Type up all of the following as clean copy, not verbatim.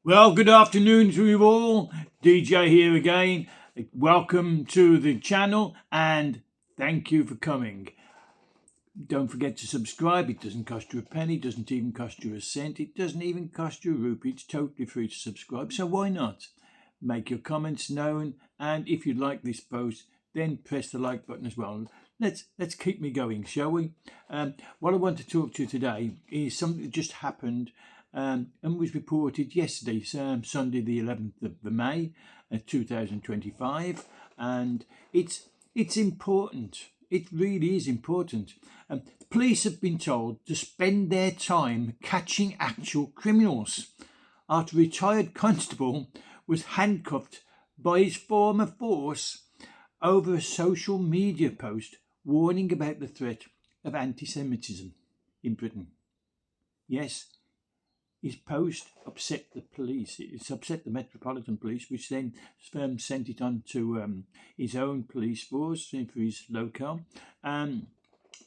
Well, good afternoon to you all. DJ here again. Welcome to the channel and thank you for coming. Don't forget to subscribe. It doesn't cost you a penny, it doesn't even cost you a cent, it doesn't even cost you a rupee. It's totally free to subscribe, so why not? Make your comments known, and if you like this post, then press the like button as well. Let's keep me going, shall we? What I want to talk to you today is something that just happened and was reported yesterday, Sunday the 11th of May 2025, and it's important. It really is important. The police have been told to spend their time catching actual criminals after a retired constable was handcuffed by his former force over a social media post warning about the threat of anti-Semitism in Britain. Yes, his post upset the police. It's upset the Metropolitan Police, which then sent it on to his own police force for his locale,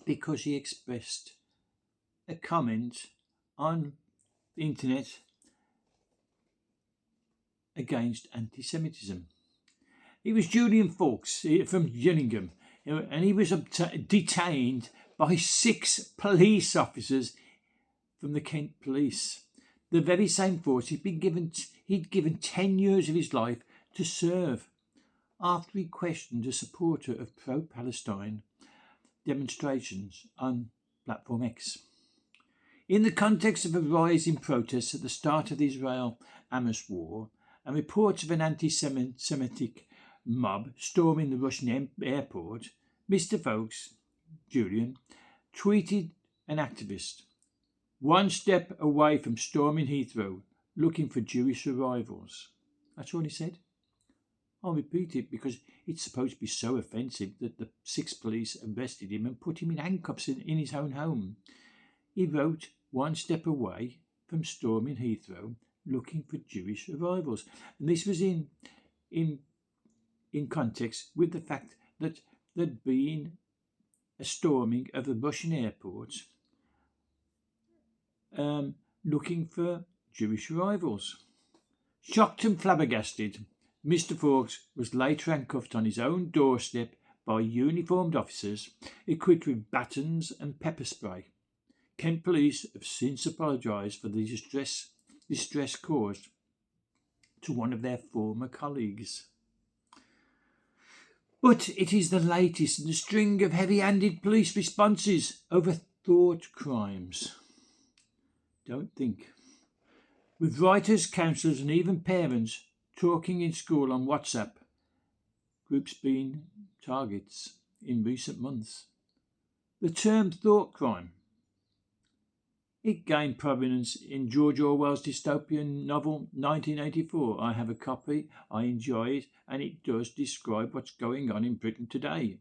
because he expressed a comment on the internet against anti-Semitism. It was Julian Fawkes from Gillingham, and he was detained by 6 police officers from the Kent Police. The very same force he'd given 10 years of his life to serve after he questioned a supporter of pro-Palestine demonstrations on Platform X. In the context of a rise in protests at the start of the Israel-Hamas war and reports of an anti-Semitic mob storming the Russian airport, Mr. Fawkes, Julian, tweeted an activist, "One step away from storming Heathrow, looking for Jewish arrivals." That's all he said. I'll repeat it because it's supposed to be so offensive that the 6 police arrested him and put him in handcuffs in his own home. He wrote, "One step away from storming Heathrow, looking for Jewish arrivals." And this was in context with the fact that there'd been a storming of the Russian airports looking for Jewish arrivals. Shocked and flabbergasted, Mr. Fawkes was later handcuffed on his own doorstep by uniformed officers equipped with batons and pepper spray. Kent Police have since apologised for the distress caused to one of their former colleagues. But it is the latest in a string of heavy-handed police responses over thought crimes. Don't think. With writers, counsellors and even parents talking in school on WhatsApp, groups being targets in recent months. The term thought crime, it gained prominence in George Orwell's dystopian novel 1984. I have a copy, I enjoy it, and it does describe what's going on in Britain today.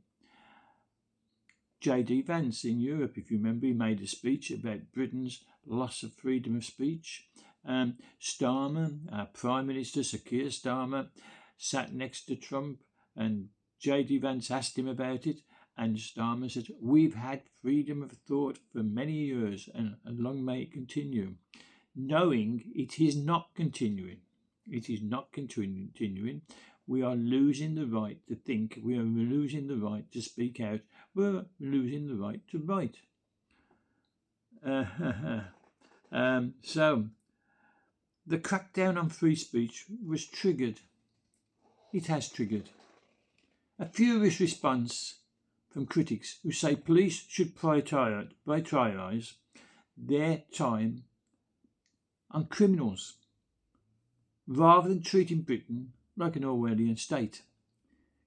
J.D. Vance in Europe, if you remember, he made a speech about Britain's loss of freedom of speech. Starmer, our Prime Minister, Sir Keir Starmer, sat next to Trump, and J.D. Vance asked him about it, and Starmer said, "We've had freedom of thought for many years, and long may it continue," knowing it is not continuing. It is not continuing. We are losing the right to think. We are losing the right to speak out. We're losing the right to write. So, the crackdown on free speech was triggered. It has triggered a furious response from critics who say police should prioritise their time on criminals rather than treating Britain like an Orwellian state.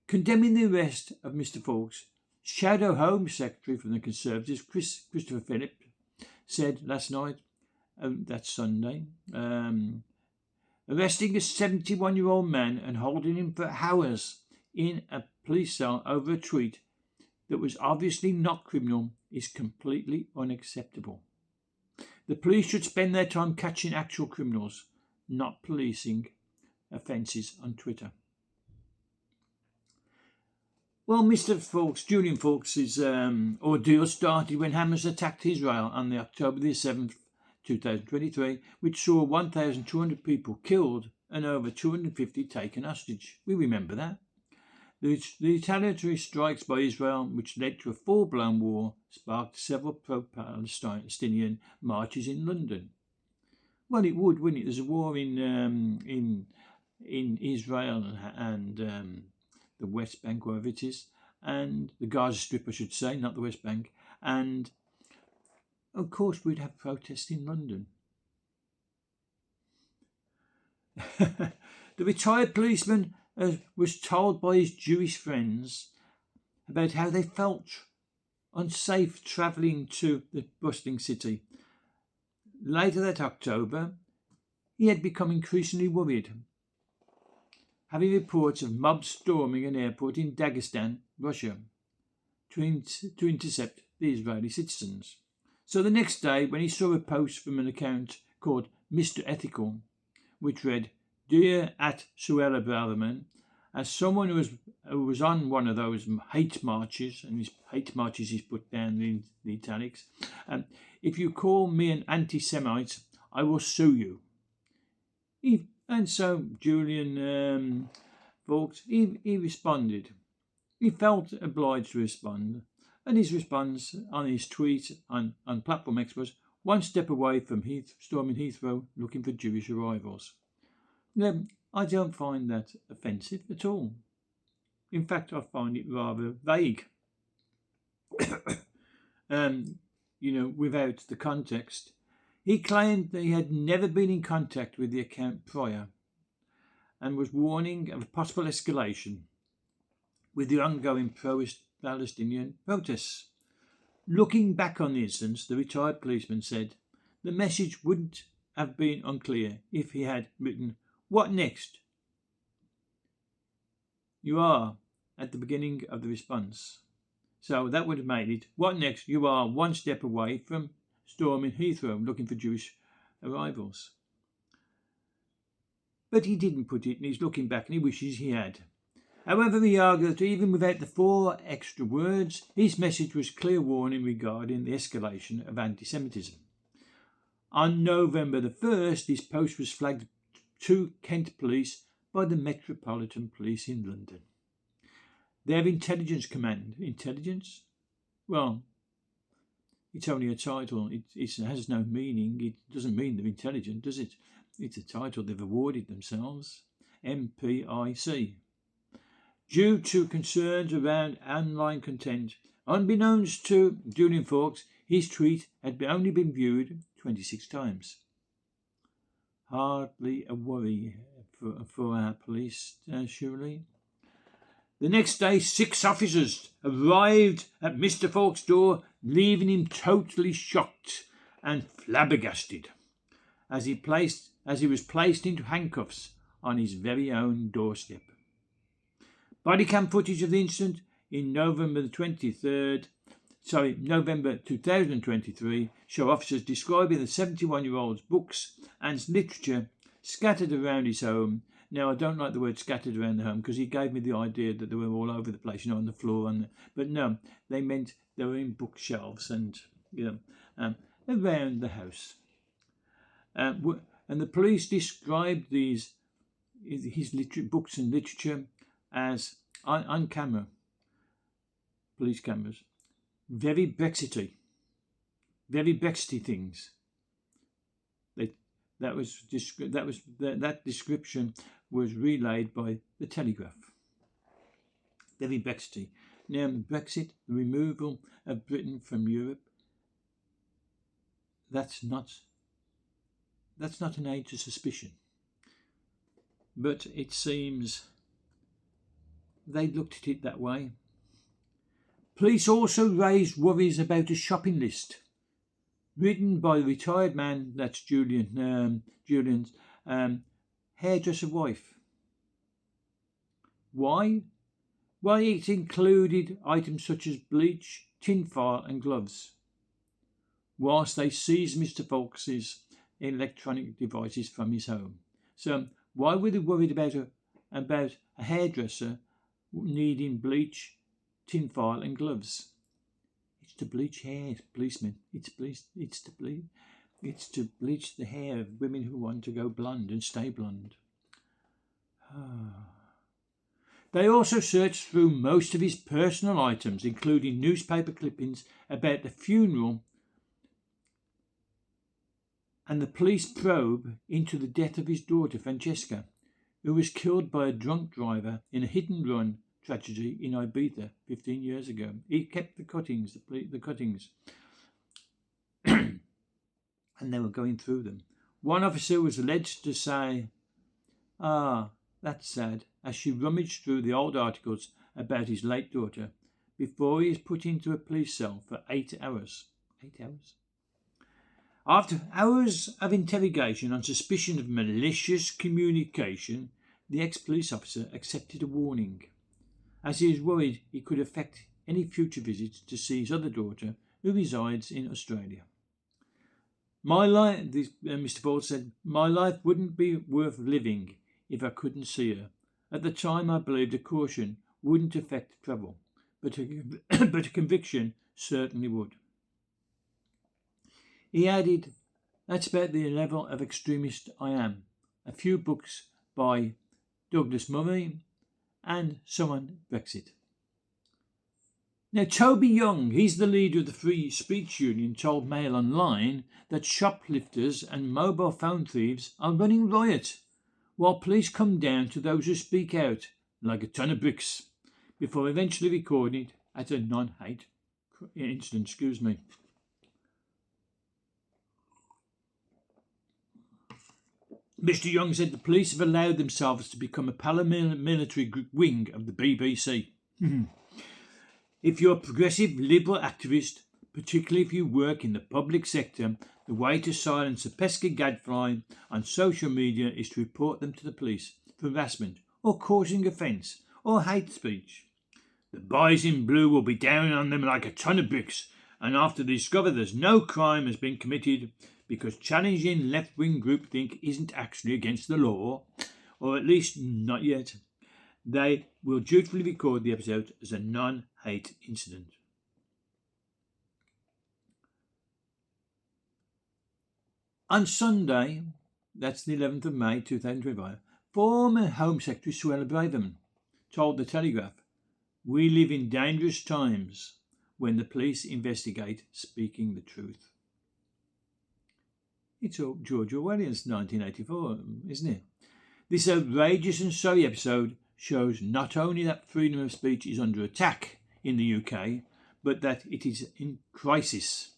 Condemning the arrest of Mr. Fawkes, Shadow Home Secretary from the Conservatives, Christopher Phillips, said last night, that's Sunday, arresting a 71-year-old man and holding him for hours in a police cell over a tweet that was obviously not criminal is completely unacceptable. The police should spend their time catching actual criminals, not policing offences on Twitter. Well, Mr. Fawkes, Julian Fawkes' ordeal started when Hamas attacked Israel on the October the 7th, 2023, which saw 1,200 people killed and over 250 taken hostage. We remember that. The retaliatory strikes by Israel, which led to a full-blown war, sparked several pro-Palestinian marches in London. Well, it would, wouldn't it? There's a war in Israel and the West Bank, wherever it is, and the Gaza Strip, I should say, not the West Bank. And of course, we'd have protests in London. The retired policeman was told by his Jewish friends about how they felt unsafe travelling to the bustling city. Later that October, he had become increasingly worried, having reports of mobs storming an airport in Dagestan, Russia, to intercept the Israeli citizens. So the next day, when he saw a post from an account called Mr. Ethical, which read, "Dear at Suella Braverman, as someone who was on one of those hate marches," and his hate marches is put down in the italics, "if you call me an anti-Semite, I will sue you." And so Julian Fawkes, he responded. He felt obliged to respond, and his response on his tweet on Platform X was, "One step away from storming Heathrow looking for Jewish arrivals." Now, I don't find that offensive at all. In fact, I find it rather vague. Without the context. He claimed that he had never been in contact with the account prior and was warning of a possible escalation with the ongoing pro-Palestinian protests. Looking back on the incidents, the retired policeman said the message wouldn't have been unclear if he had written, "What next?" You are at the beginning of the response. So that would have made it, "What next? You are one step away from storming Heathrow looking for Jewish arrivals." But he didn't put it, and he's looking back and he wishes he had. However, he argued that even without the 4 extra words, his message was clear warning regarding the escalation of anti-Semitism. On November the 1st, his post was flagged to Kent Police by the Metropolitan Police in London. Their intelligence command. Intelligence? Well, it's only a title. It has no meaning. It doesn't mean they're intelligent, does it? It's a title they've awarded themselves. MPIC. Due to concerns around online content, unbeknownst to Julian Fawkes, his tweet had only been viewed 26 times. Hardly a worry for our police, surely. The next day, 6 officers arrived at Mr. Fawkes' door, leaving him totally shocked and flabbergasted as he was placed into handcuffs on his very own doorstep. Bodycam footage of the incident in November 2023 show officers describing the 71-year-old's books and literature scattered around his home. Now, I don't like the word scattered around the home because he gave me the idea that they were all over the place, on the floor. But no, they meant they were in bookshelves and around the house. And the police described his books and literature as on camera, police cameras, very Brexity things. That description was relayed by the Telegraph. Very Brexity. Now, Brexit, the removal of Britain from Europe, that's not an age of suspicion. But it seems they looked at it that way. Police also raised worries about a shopping list written by the retired man, that's Julian's hairdresser wife. Why? Well, it included items such as bleach, tinfoil and gloves, whilst they seized Mr. Fawkes' electronic devices from his home. So why were they worried about a hairdresser needing bleach, tinfoil and gloves? It's to bleach hair, policemen. It's to bleach. It's to bleach the hair of women who want to go blonde and stay blonde. They also searched through most of his personal items, including newspaper clippings about the funeral and the police probe into the death of his daughter Francesca, who was killed by a drunk driver in a hit-and-run tragedy in Ibiza 15 years ago. He kept the cuttings, and they were going through them. One officer was alleged to say, "Ah, that's sad," as she rummaged through the old articles about his late daughter before he is put into a police cell for 8 hours. 8 hours? After hours of interrogation on suspicion of malicious communication, the ex-police officer accepted a warning, as he is worried it could affect any future visits to see his other daughter, who resides in Australia. Mr. Ford said, "My life wouldn't be worth living if I couldn't see her. At the time, I believed a caution wouldn't affect travel, but a conviction certainly would." He added, "That's about the level of extremist I am. A few books by Douglas Murray and someone Brexit." Now, Toby Young, he's the leader of the Free Speech Union, told Mail Online that shoplifters and mobile phone thieves are running riot, while police come down to those who speak out like a ton of bricks, before eventually recording it as a non-hate incident. Mr. Young said the police have allowed themselves to become a paramilitary wing of the BBC. If you're a progressive liberal activist, particularly if you work in the public sector, the way to silence a pesky gadfly on social media is to report them to the police for harassment or causing offence or hate speech. The boys in blue will be down on them like a ton of bricks, and after they discover there's no crime has been committed, because challenging left-wing groupthink isn't actually against the law, or at least not yet, they will dutifully record the episode as a non-hate incident. On Sunday, that's the 11th of May 2025, former Home Secretary Suella Braverman told The Telegraph, "We live in dangerous times when the police investigate speaking the truth." It's George Orwell's 1984, isn't it? This outrageous and sorry episode shows not only that freedom of speech is under attack in the UK, but that it is in crisis.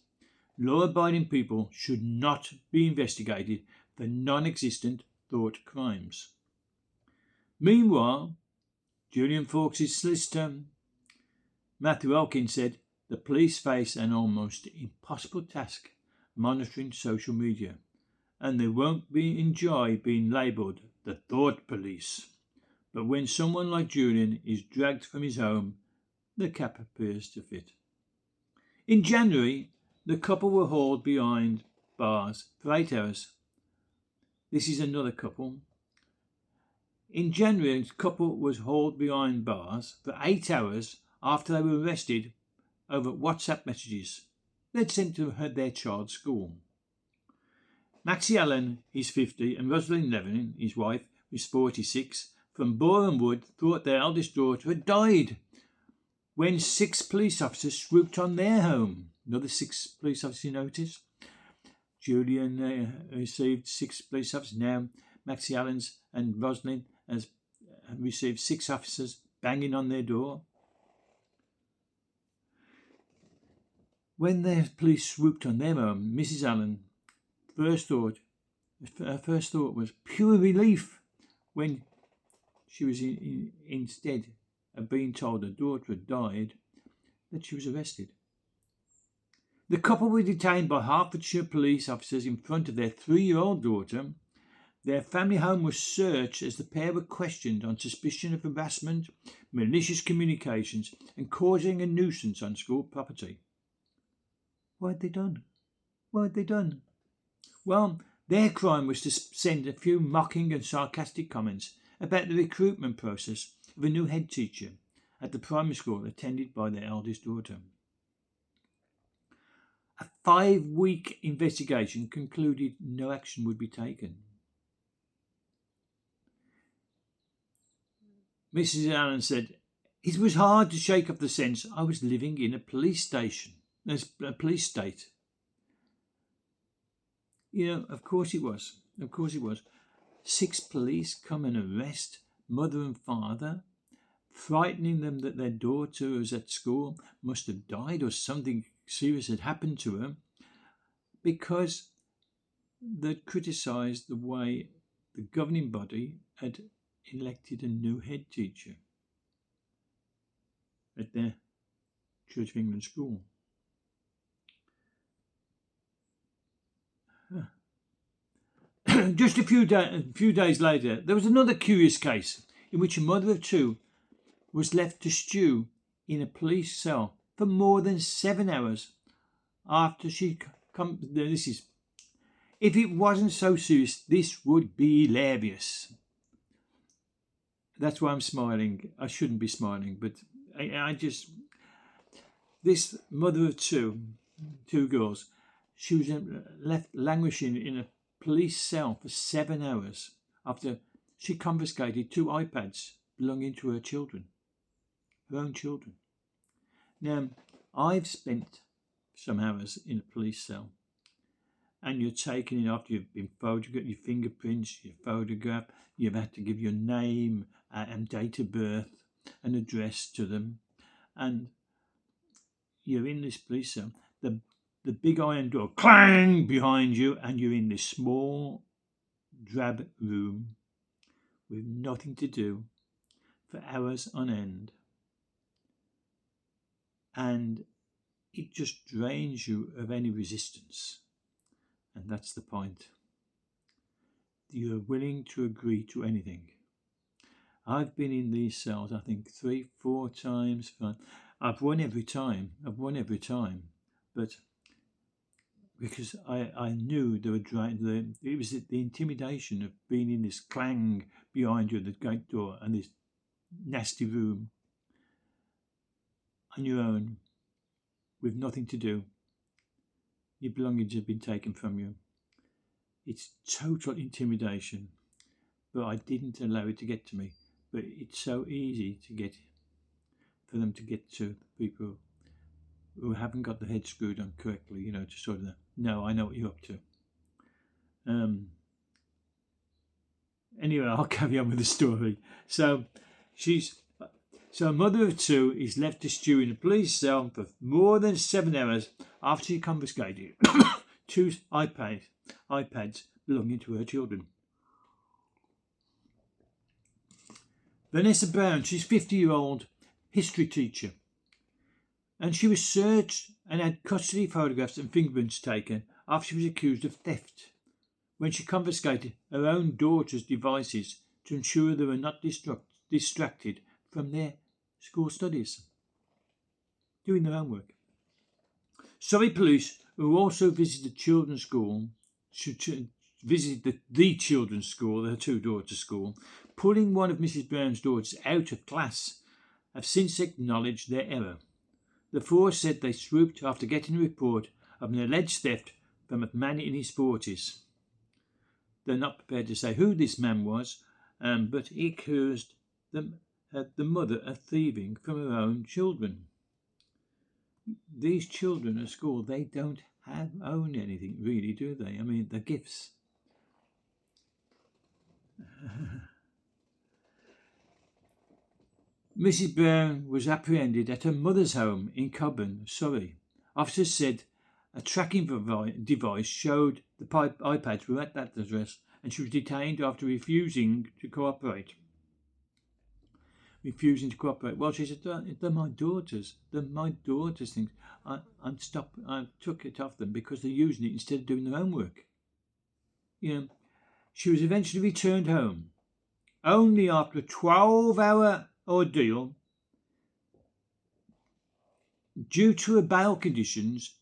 Law-abiding people should not be investigated for non-existent thought crimes. Meanwhile, Julian Fawkes' solicitor, Matthew Elkin, said the police face an almost impossible task monitoring social media, and they won't enjoy being labelled the thought police. But when someone like Julian is dragged from his home, the cap appears to fit. In January, the couple were hauled behind bars for 8 hours. This is another couple. In January, the couple was hauled behind bars for 8 hours after they were arrested over WhatsApp messages they'd sent to their child's school. Maxie Allen is 50 and Rosalind Levin, his wife, is 46, from Boreham Wood, thought their eldest daughter had died when 6 police officers swooped on their home. Another 6 police officers, you notice. Julian received 6 police officers. Now Maxie Allen's and Rosalind has received 6 officers banging on their door. When the police swooped on their home, Mrs. Allen her first thought was pure relief when she was instead of being told her daughter had died, that she was arrested. The couple were detained by Hertfordshire police officers in front of their 3-year-old daughter. Their family home was searched as the pair were questioned on suspicion of harassment, malicious communications, and causing a nuisance on school property. What had they done? Well, their crime was to send a few mocking and sarcastic comments about the recruitment process of a new head teacher at the primary school attended by their eldest daughter. A 5-week investigation concluded no action would be taken. Mrs. Allen said, "It was hard to shake off the sense I was living in a police state. Of course it was. 6 police come and arrest mother and father, frightening them that their daughter was at school must have died or something serious had happened to her because they'd criticised the way the governing body had elected a new head teacher at their Church of England school." Just a few days later, there was another curious case in which a mother of 2 was left to stew in a police cell for more than 7 hours after she come. If it wasn't so serious, this would be hilarious. That's why I'm smiling. I shouldn't be smiling, but this mother of 2 girls, she was left languishing in a police cell for 7 hours after she confiscated 2 iPads belonging to her own children. Now, I've spent some hours in a police cell, and you're taken in after you've been photographed, your fingerprints, your photograph, you've had to give your name and date of birth and address to them, and you're in this police cell. The big iron door clang behind you, and you're in this small, drab room with nothing to do for hours on end. And it just drains you of any resistance. And that's the point. You're willing to agree to anything. I've been in these cells, I think 3-4 times. I've won every time. But because I knew they were it was the intimidation of being in this clang behind you, the gate door, and this nasty room on your own with nothing to do. Your belongings have been taken from you. It's total intimidation, but I didn't allow it to get to me. But it's so easy for them to get to people who haven't got the head screwed on correctly, to sort of, no, I know what you're up to. Anyway, I'll carry on with the story. So a mother of 2 is left to stew in a police cell for more than 7 hours after she confiscated 2 iPads belonging to her children. Vanessa Brown, she's a 50-year-old history teacher, and she was searched and had custody photographs and fingerprints taken after she was accused of theft when she confiscated her own daughter's devices to ensure they were not distracted from their school studies, doing their homework. Surrey police, who also visited children's school, visited the children's school, her 2 daughters' school, pulling one of Mrs. Brown's daughters out of class, have since acknowledged their error. The force said they swooped after getting a report of an alleged theft from a man in his 40s. They're not prepared to say who this man was, but he accused the mother of thieving from her own children. These children at school, they don't own anything really, do they? I mean, they're gifts. Mrs. Brown was apprehended at her mother's home in Cobham, Surrey. Officers said a tracking device showed the iPads were at that address, and she was detained after refusing to cooperate. Well, she said, they're my daughters. They're my daughters' things. I took it off them because they're using it instead of doing their homework. She was eventually returned home, only after a 12-hour ordeal. Due to her bail conditions,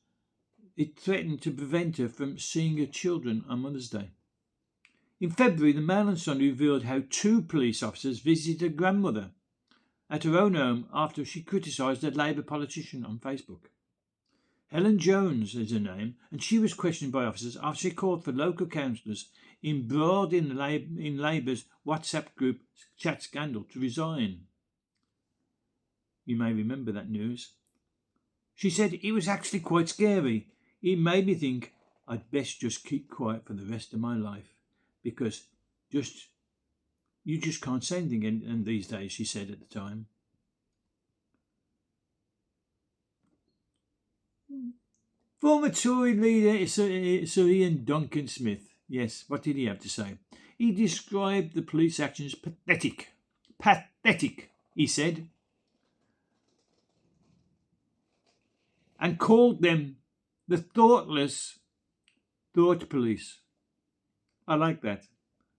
it threatened to prevent her from seeing her children on Mother's Day. In February, the Mail and Sun revealed how 2 police officers visited her grandmother at her own home after she criticised a Labour politician on Facebook. Helen Jones is her name, and she was questioned by officers after she called for local councillors embroiled in Labour's WhatsApp group chat scandal to resign. You may remember that news. She said it was actually quite scary. It made me think I'd best just keep quiet for the rest of my life because you just can't say anything in these days, she said at the time. Former Tory leader Sir Ian Duncan Smith. Yes, what did he have to say? He described the police actions pathetic. Pathetic, he said. And called them the thoughtless thought police. I like that.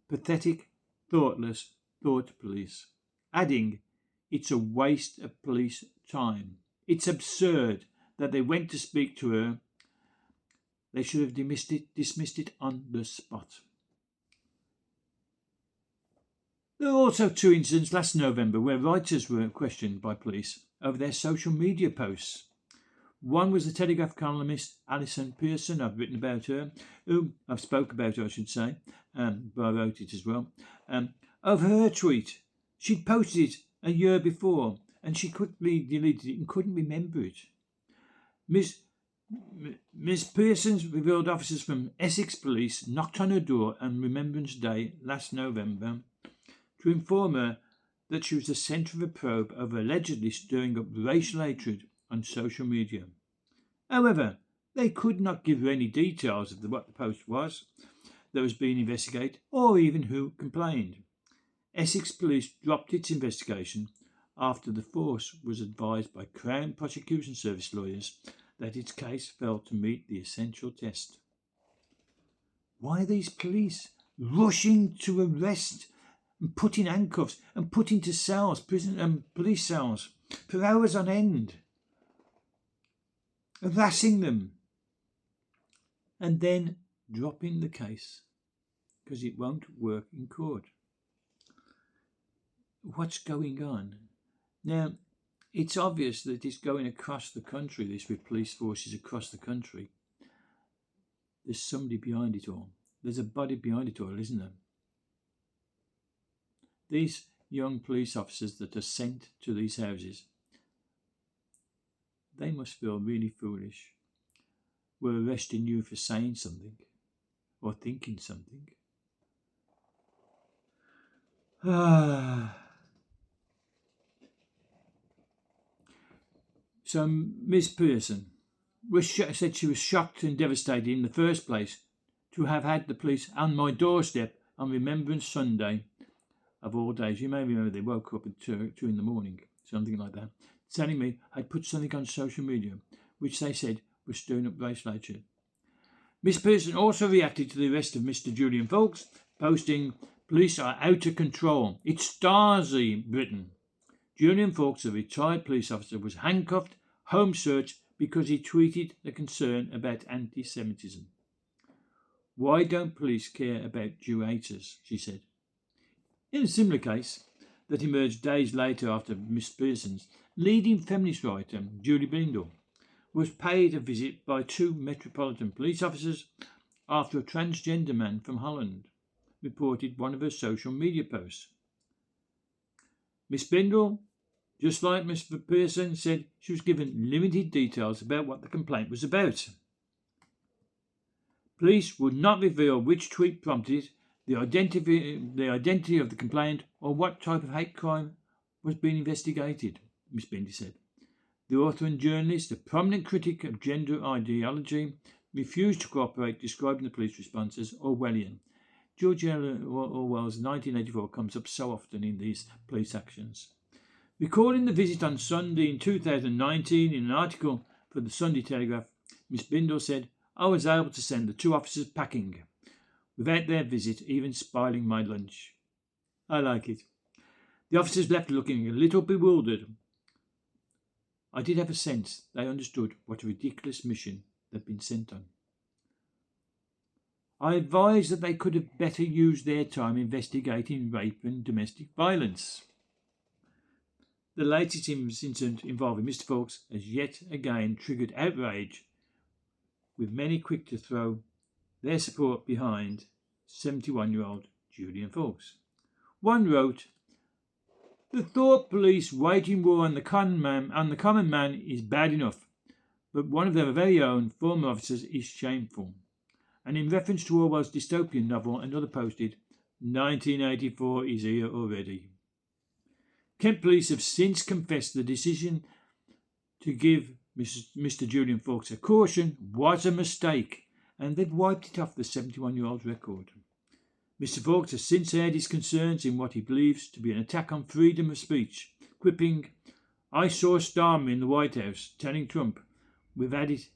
Pathetic, thoughtless thought police. Adding, it's a waste of police time. It's absurd that they went to speak to her. They should have dismissed it on the spot. There were also 2 incidents last November where writers were questioned by police over their social media posts. One was the Telegraph columnist Alison Pearson. I've written about her, I've spoke about her, I should say, but I wrote it as well. Of her tweet, she'd posted it a year before, and she quickly deleted it and couldn't remember it. Miss Pearson's revealed officers from Essex Police knocked on her door on Remembrance Day last November to inform her that she was the centre of a probe over allegedly stirring up racial hatred on social media. However, they could not give her any details of what the post was that was being investigated or even who complained. Essex Police dropped its investigation after the force was advised by Crown Prosecution Service lawyers that its case failed to meet the essential test. Why are these police rushing to arrest and put in handcuffs and put into cells, prison and police cells, for hours on end, harassing them, and then dropping the case because it won't work in court? What's going on? Now, it's obvious that it's going across the country, this with police forces across the country. There's somebody behind it all. There's a body behind it all, isn't there? These young police officers that are sent to these houses, they must feel really foolish. We're arresting you for saying something or thinking something. So Miss Pearson said she was shocked and devastated in the first place to have had the police on my doorstep on Remembrance Sunday of all days. You may remember they woke up at 2 in the morning, something like that, telling me I'd put something on social media which they said was stirring up racial hatred. Miss Pearson also reacted to the arrest of Mr. Julian Fawkes, posting, "Police are out of control. It's Stasi Britain." Julian Fawkes, a retired police officer, was handcuffed, home searched because he tweeted a concern about anti-Semitism. Why don't police care about Jew haters, she said. In a similar case that emerged days later after Miss Pearson's, leading feminist writer Julie Bindel was paid a visit by 2 Metropolitan Police officers after a transgender man from Holland reported one of her social media posts. Miss Bindel, just like Miss Pearson, said she was given limited details about what the complaint was about. Police would not reveal which tweet prompted it, the identity of the complainant, or what type of hate crime was being investigated, Miss Bindel said. The author and journalist, a prominent critic of gender ideology, refused to cooperate, describing the police response as Orwellian. George Orwell's 1984 comes up so often in these police actions. Recalling the visit on Sunday in 2019 in an article for the Sunday Telegraph, Miss Bindel said, "I was able to send the 2 officers packing without their visit even spoiling my lunch." I like it. The officers left looking a little bewildered. I did have a sense they understood what a ridiculous mission they'd been sent on. I advised that they could have better used their time investigating rape and domestic violence. The latest incident involving Mr. Fawkes has yet again triggered outrage with many quick to throw their support behind 71-year-old Julian Fawkes. One wrote, "The Thorpe police waging war on the common man is bad enough, but one of their very own former officers is shameful." And in reference to Orwell's dystopian novel, another posted, "1984 is here already." Kent police have since confessed the decision to give Mr. Julian Fawkes a caution was a mistake, and they've wiped it off the 71-year-old's record. Mr. Fawkes has since aired his concerns in what he believes to be an attack on freedom of speech, quipping, "I saw Starmer in the White House telling Trump, we've had it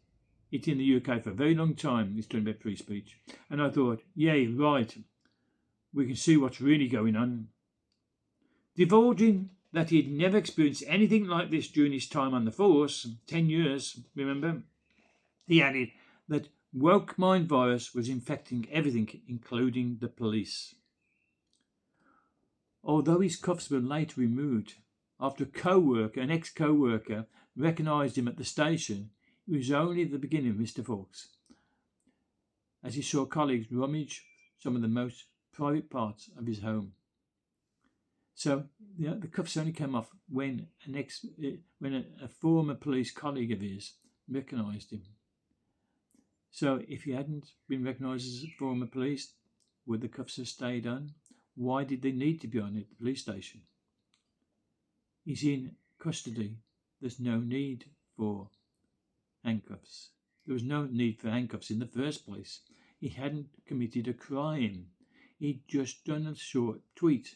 in the UK for a very long time," he's talking about free speech, "and I thought, yay, right, we can see what's really going on." Divulging that he had never experienced anything like this during his time on the force, 10 years, remember, he added that woke mind virus was infecting everything, including the police. Although his cuffs were later removed, after an ex-co-worker, recognised him at the station, it was only at the beginning of Mr. Fawkes, as he saw colleagues rummage some of the most private parts of his home. So the cuffs only came off when a former police colleague of his recognised him. So if he hadn't been recognised as a former police, would the cuffs have stayed on? Why did they need to be on at the police station? He's in custody. There's no need for handcuffs. There was no need for handcuffs in the first place. He hadn't committed a crime. He'd just done a short tweet.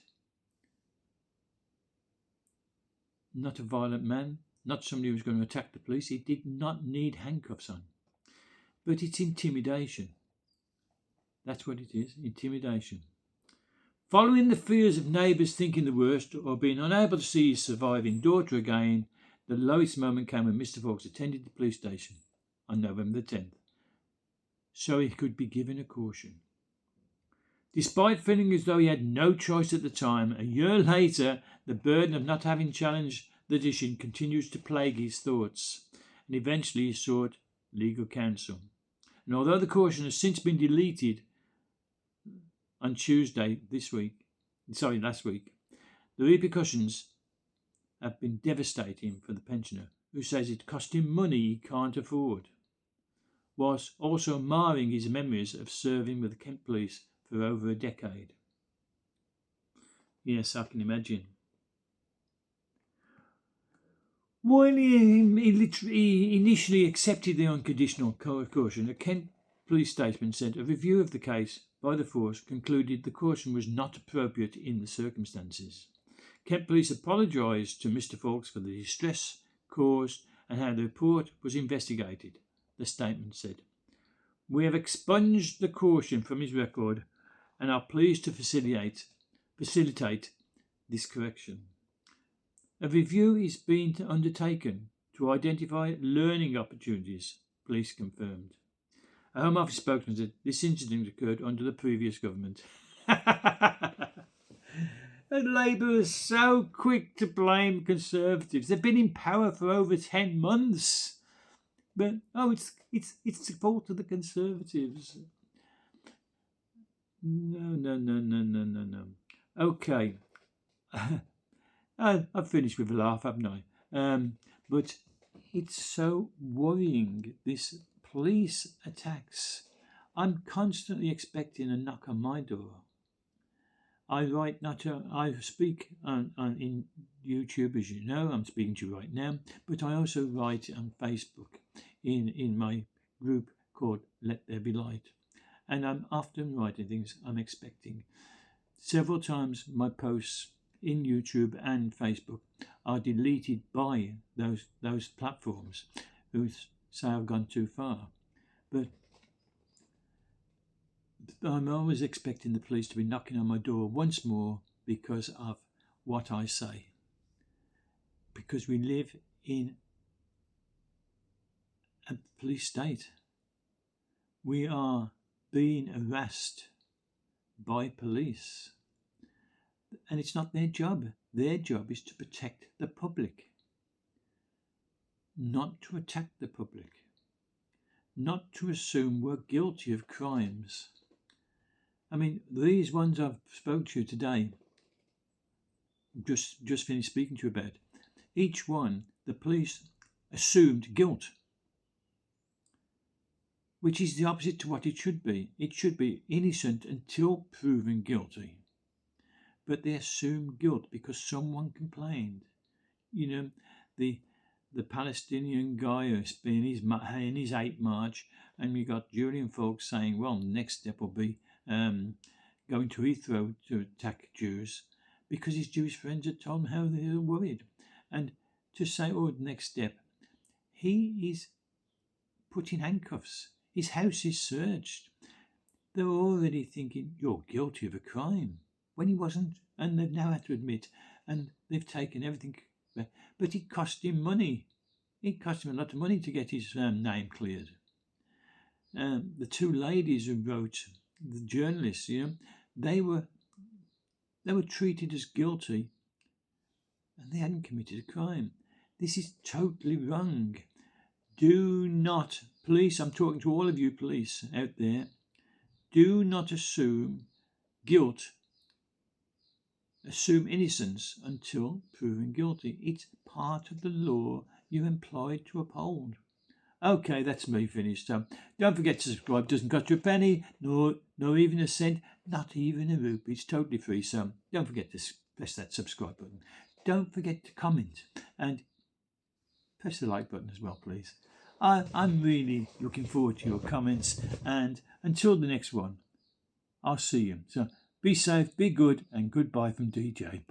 Not a violent man, not somebody who was going to attack the police. He did not need handcuffs on. But it's intimidation. That's what it is, intimidation. Following the fears of neighbours thinking the worst or being unable to see his surviving daughter again, the lowest moment came when Mr. Fawkes attended the police station on November the 10th, so he could be given a caution. Despite feeling as though he had no choice at the time, a year later, the burden of not having challenged the decision continues to plague his thoughts, and eventually he sought legal counsel. And although the caution has since been deleted on Tuesday last week, the repercussions have been devastating for the pensioner, who says it cost him money he can't afford, whilst also marring his memories of serving with the Kent Police for over a decade. Yes, I can imagine. While he initially accepted the unconditional caution, a Kent police statement said a review of the case by the force concluded the caution was not appropriate in the circumstances. Kent Police apologised to Mr. Fawkes for the distress caused and how the report was investigated. The statement said, "We have expunged the caution from his record and are pleased to facilitate this correction. A review is being undertaken to identify learning opportunities," police confirmed. A Home Office spokesman said this incident occurred under the previous government. And Labour is so quick to blame Conservatives. They've been in power for over 10 months. But, it's the fault of the Conservatives. No. Okay. I've finished with a laugh, haven't I? But it's so worrying, this police attacks. I'm constantly expecting a knock on my door. I speak in YouTube, as you know. I'm speaking to you right now, but I also write on Facebook in my group called Let There Be Light, and I'm often writing things I'm expecting. Several times my posts in YouTube and Facebook are deleted by those platforms who say I've gone too far, but I'm always expecting the police to be knocking on my door once more because of what I say. Because we live in a police state. We are being harassed by police. And it's not their job. Their job is to protect the public, not to attack the public, not to assume we're guilty of crimes. I mean, these ones I've spoke to you today, just finished speaking to you about, each one, the police assumed guilt, which is the opposite to what it should be. It should be innocent until proven guilty. But they assume guilt because someone complained. You know, the Palestinian guy who's been in his 8th march, and we got Julian folks saying, well, the next step will be going to Heathrow to attack Jews, because his Jewish friends had told him how they were worried. And to say, oh, the next step, he is put in handcuffs. His house is searched. They're already thinking, you're guilty of a crime, when he wasn't, and they've now had to admit, and they've taken everything. But it cost him money. It cost him a lot of money to get his name cleared. The 2 ladies who wrote, the journalists, they were treated as guilty, and they hadn't committed a crime. This is totally wrong. Do not, police, I'm talking to all of you police out there, do not assume guilt, assume innocence until proven guilty. It's part of the law you're employed to uphold. Okay, that's me finished. Don't forget to subscribe. Doesn't cost you a penny, nor even a cent, not even a rupee. It's totally free. So don't forget to press that subscribe button. Don't forget to comment and press the like button as well, please. I'm really looking forward to your comments. And until the next one, I'll see you. So be safe, be good, and goodbye from DJ.